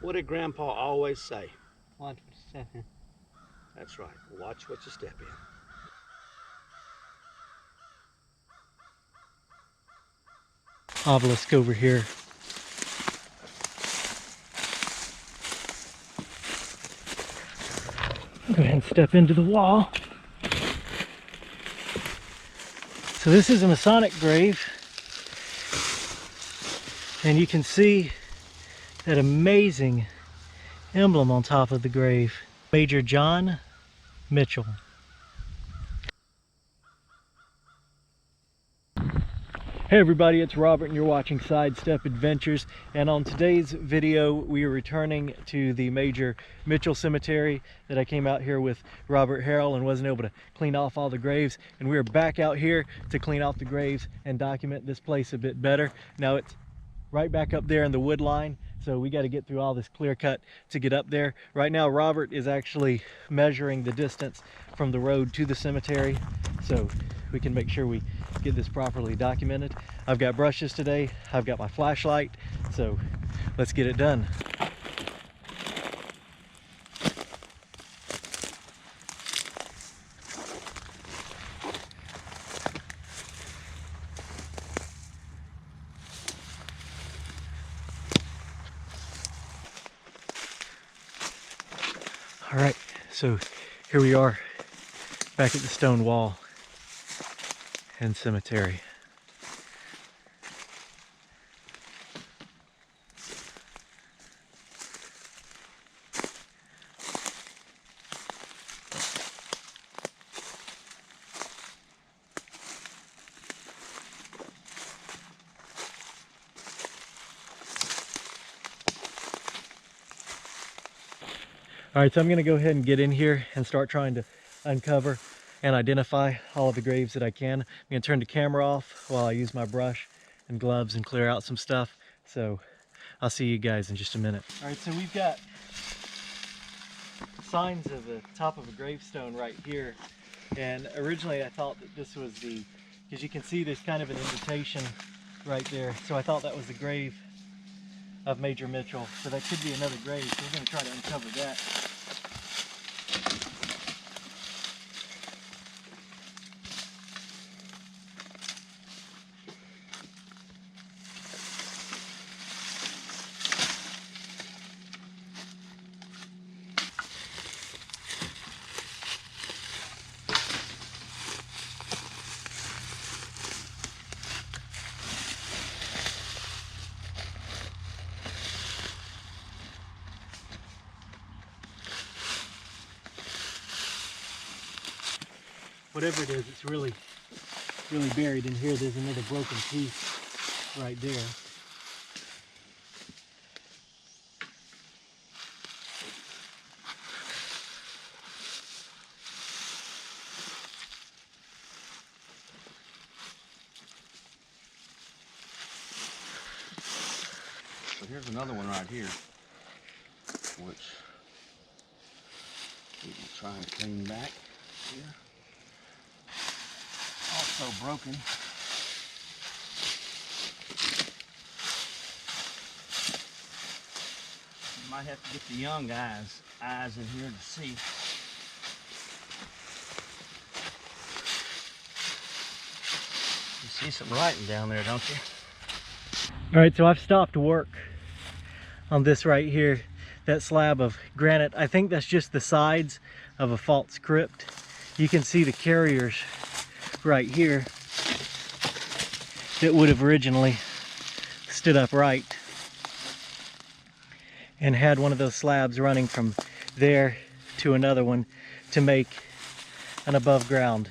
What did Grandpa always say? Watch what you step in. That's right. Watch what you step in. Obelisk over here. Go ahead and step into the wall. So this is a Masonic grave, and you can see that amazing emblem on top of the grave. Major John Mitchell. Hey everybody, it's Robert and you're watching Sidestep Adventures, and on today's video we are returning to the Major Mitchell Cemetery that I came out here with Robert Harrell and wasn't able to clean off all the graves, and we are back out here to clean off the graves and document this place a bit better. Now it's right back up there in the wood line, so we got to get through all this clear cut to get up there. Right now Robert is actually measuring the distance from the road to the cemetery so we can make sure we get this properly documented. I've got brushes today, I've got my flashlight, so let's get it done. All right, so here we are back at the stone wall and cemetery. All right, so I'm gonna go ahead and get in here and start trying to uncover and identify all of the graves that I can. I'm gonna turn the camera off while I use my brush and gloves and clear out some stuff. So I'll see you guys in just a minute. All right, so we've got signs of the top of a gravestone right here. And originally I thought that this was because you can see there's kind of an indentation right there. So I thought that was the grave of Major Mitchell. So that could be another grave. So we're gonna try to uncover that. Whatever it is, it's really buried in here. There's another broken piece right there. So here's another one right here, which we will try and clean back here. Also broken. You might have to get the young eyes in here to see. You see some writing down there, don't you? All right, so I've stopped work on this right here, that slab of granite. I think that's just the sides of a false crypt. You can see the carriers right here that would have originally stood upright and had one of those slabs running from there to another one to make an above ground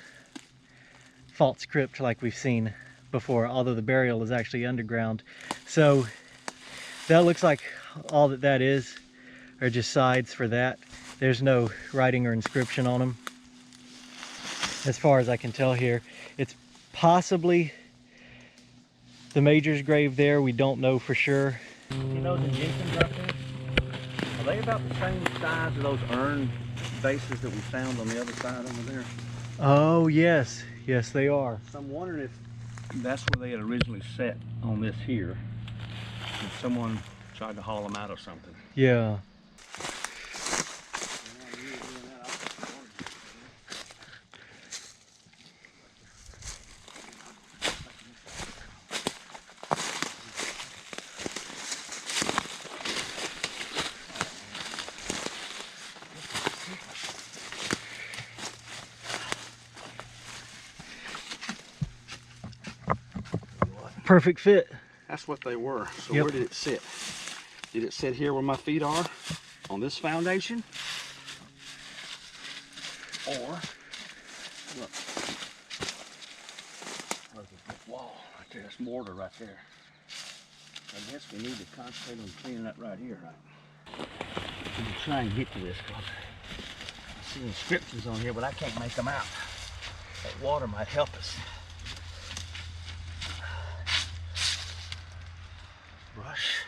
false crypt like we've seen before, although the burial is actually underground. So that looks like all that is are just sides for that. There's no writing or inscription on them as far as I can tell here. It's possibly the Major's grave there. We don't know for sure. You know the Jenkins up there? Are they about the same size as those urn bases that we found on the other side over there? Oh yes, yes they are. So I'm wondering if that's where they had originally set on this here. If someone Tried to haul them out of something. Yeah. Perfect fit. That's what they were. So Yep. where did it sit? Did it sit here where my feet are? On this foundation? Or, look. There's a brick wall right there. That's mortar right there. I guess we need to concentrate on cleaning that right here, right? I'm gonna try and get to this because I see inscriptions on here, but I can't make them out. That water might help us. Brush.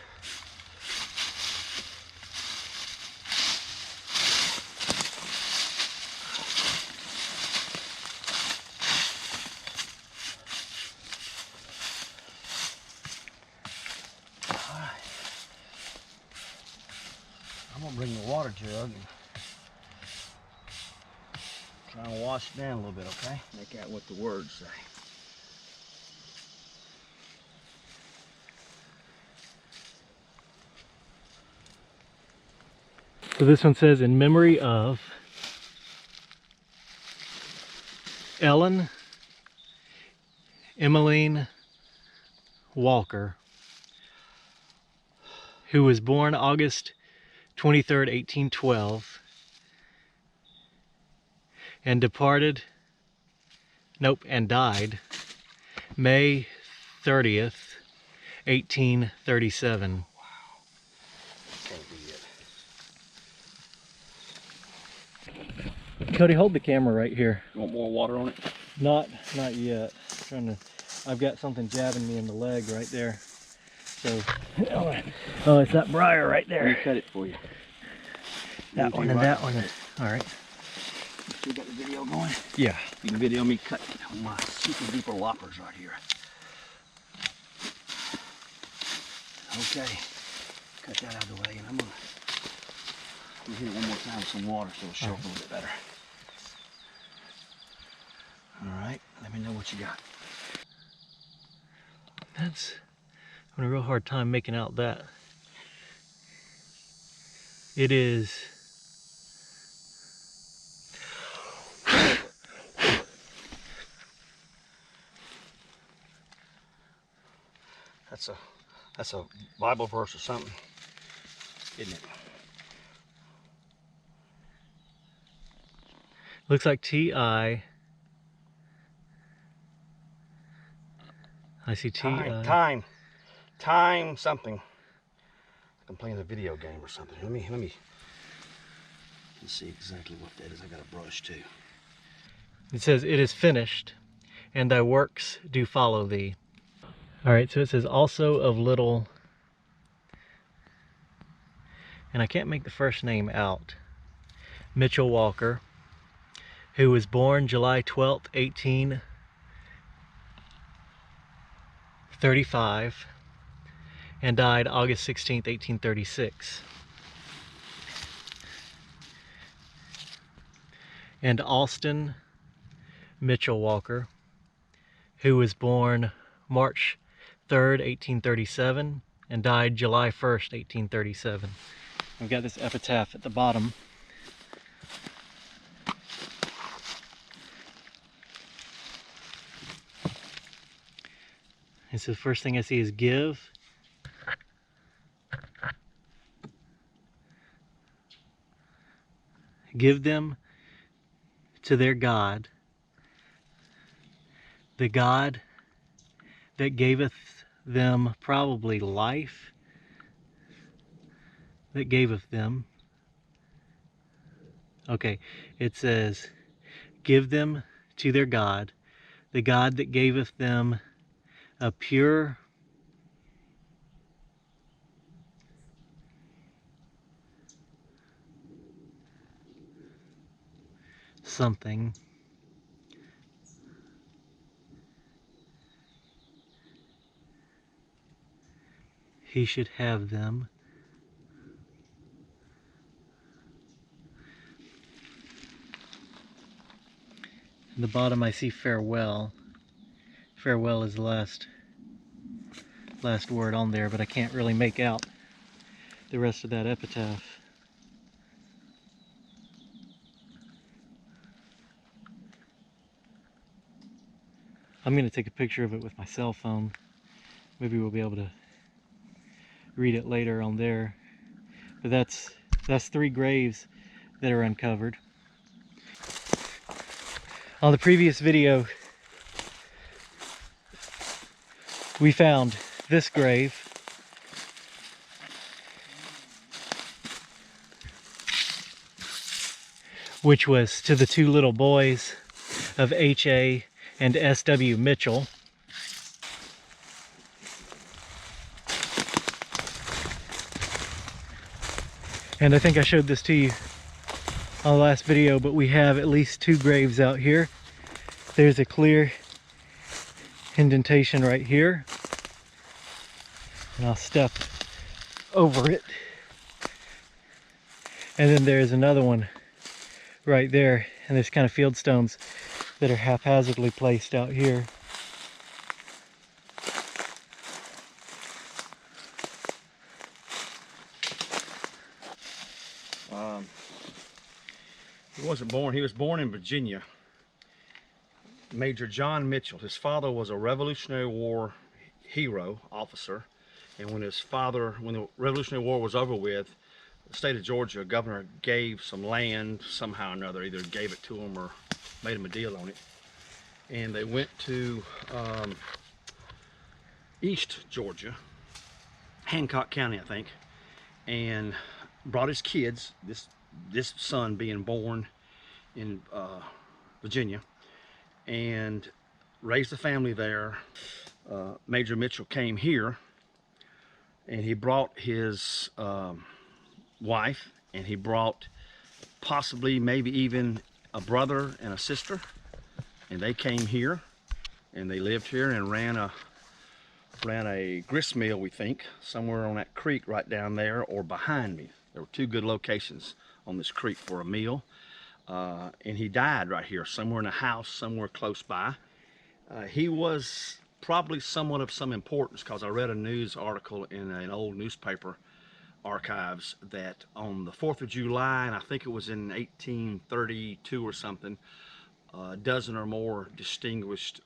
Alright. I'm gonna bring the water jug and try and wash it down a little bit, okay? Make out what the words say. So this one says, in memory of Ellen Emmeline Walker, who was born August 23rd, 1812, and died May 30th, 1837. Can't be it. Cody, hold the camera right here. You want more water on it? Not yet. I've got something jabbing me in the leg right there. So, oh, it's that briar right Let me there. cut it for you. That one and that one. All right. You got the video going? Yeah. You can video me cut my super duper loppers right here. Okay. Cut that out of the way, and I'm gonna hit it one more time with some water so it'll show up a little bit better. All right. Let me know what you got. That's I'm having a real hard time making out that. It is That's a Bible verse or something, isn't it? looks like T-I. I see T-I. Time something. Like I'm playing a video game or something. Let me see exactly what that is. I got a brush too. It says, it is finished, and thy works do follow thee. All right, so it says, also of little, and I can't make the first name out, Mitchell Walker, who was born July 12th, 1835, and died August 16th, 1836. And Austin Mitchell Walker, who was born March 3rd, 1837, and died July 1st, 1837. We've got this epitaph at the bottom. And so the first thing I see is give. Give them to their God, the God that gaveth them probably life, that gaveth them. Okay, it says, give them to their God, the God that gaveth them a pure something. He should have them In the bottom I see farewell. Farewell is the last word on there, but I can't really make out the rest of that epitaph. I'm going to take a picture of it with my cell phone. Maybe we'll be able to read it later on there. But that's 3 graves that are uncovered. On the previous video, we found this grave, which was to the 2 little boys of H.A. and S.W. Mitchell. And I think I showed this to you on the last video, but we have at least 2 graves out here. There's a clear indentation right here, and I'll step over it. And then there's another one right there, and there's kind of field stones that are haphazardly placed out here. He wasn't born, he was born in Virginia. Major John Mitchell. His father was a Revolutionary War hero, officer, and when the Revolutionary War was over with, the state of Georgia governor gave some land somehow or another, either gave it to him or made him a deal on it, and they went to East Georgia, Hancock County I think, and brought his kids, this son being born in Virginia, and raised a family there. Major Mitchell came here, and he brought his wife, and he brought possibly maybe even a brother and a sister, and they came here, and they lived here and ran a grist mill, we think, somewhere on that creek right down there or behind me. There were 2 good locations on this creek for a meal, and he died right here, somewhere in a house, somewhere close by. He was probably somewhat of some importance, because I read a news article in an old newspaper archives that on the 4th of July, and I think it was in 1832 or something, a dozen or more distinguished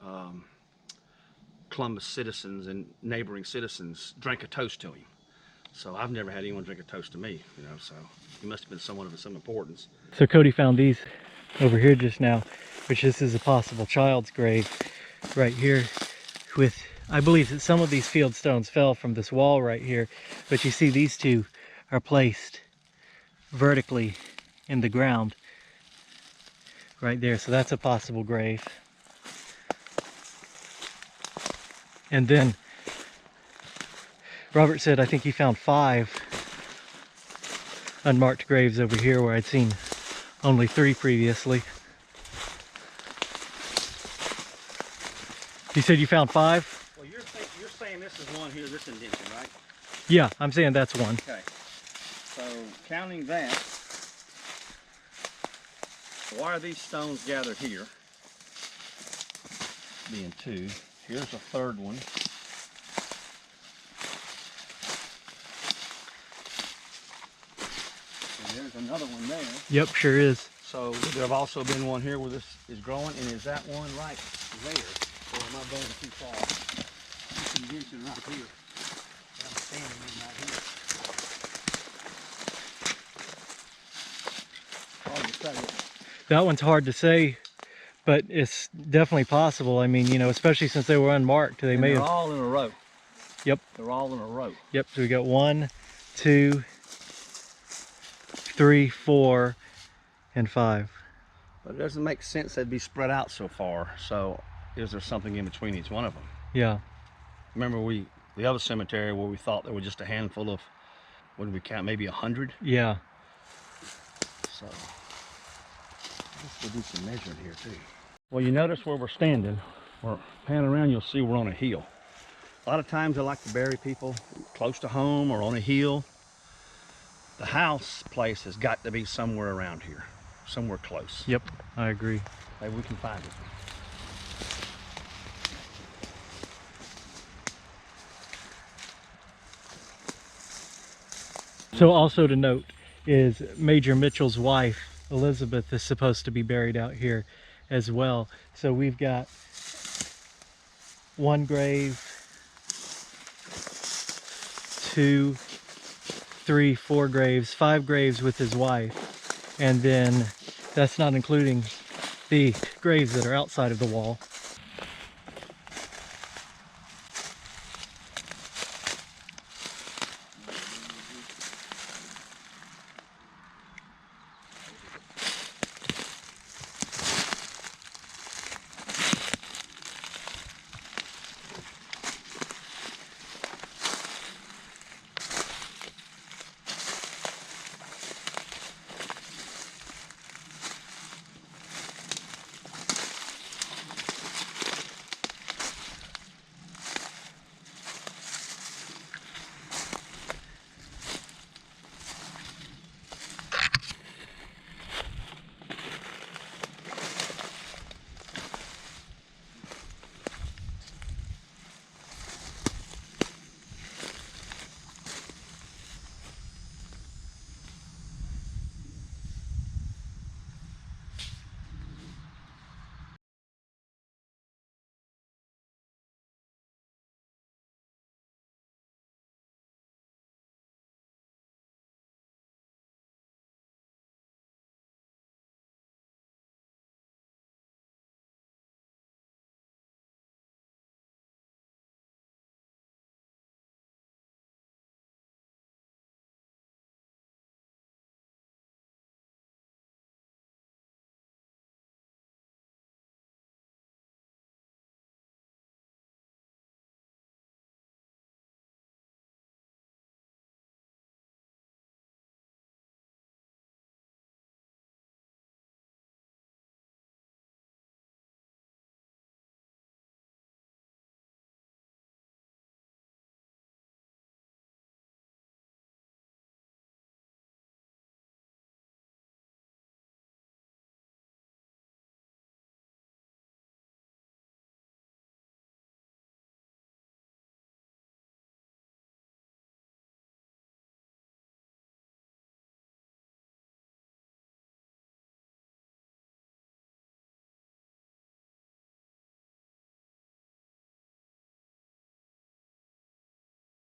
Columbus citizens and neighboring citizens drank a toast to him. So I've never had anyone drink a toast to me, you know, so he must have been someone of some importance. So Cody found these over here just now, which this is a possible child's grave right here, with, I believe that some of these field stones fell from this wall right here, but you see these 2 are placed vertically in the ground right there, so that's a possible grave. And then Robert said I think he found 5 unmarked graves over here where I'd seen only 3 previously. You said you found 5? Well, you're saying this is one here, this indention, right? Yeah, I'm saying that's one. Okay. So counting that, why are these stones gathered here? Being 2. Here's a 3rd one. And there's another one there. Yep, sure is. So there have also been one here where this is growing, and is that one right there? Or am I going too far? This indention right here. I'm standing in right here. Hard to say it. That one's hard to say, but it's definitely possible. I mean, you know, especially since they were unmarked, they may have. They're all in a row. Yep. They're all in a row. Yep. So we got 1, 2, 3, 4, and 5. But it doesn't make sense they'd be spread out so far. So is there something in between each one of them? Yeah. Remember the other cemetery where we thought there were just a handful of, what did we count, maybe 100? Yeah. So let's do some measuring here too. Well, you notice where we're standing, or pan around, you'll see we're on a hill. A lot of times I like to bury people close to home or on a hill. The house place has got to be somewhere around here, somewhere close. Yep, I agree. Maybe we can find it. So also to note is Major Mitchell's wife, Elizabeth, is supposed to be buried out here as well. So we've got one grave, 2, 3, 4 graves, 5 graves with his wife. And then that's not including the graves that are outside of the wall.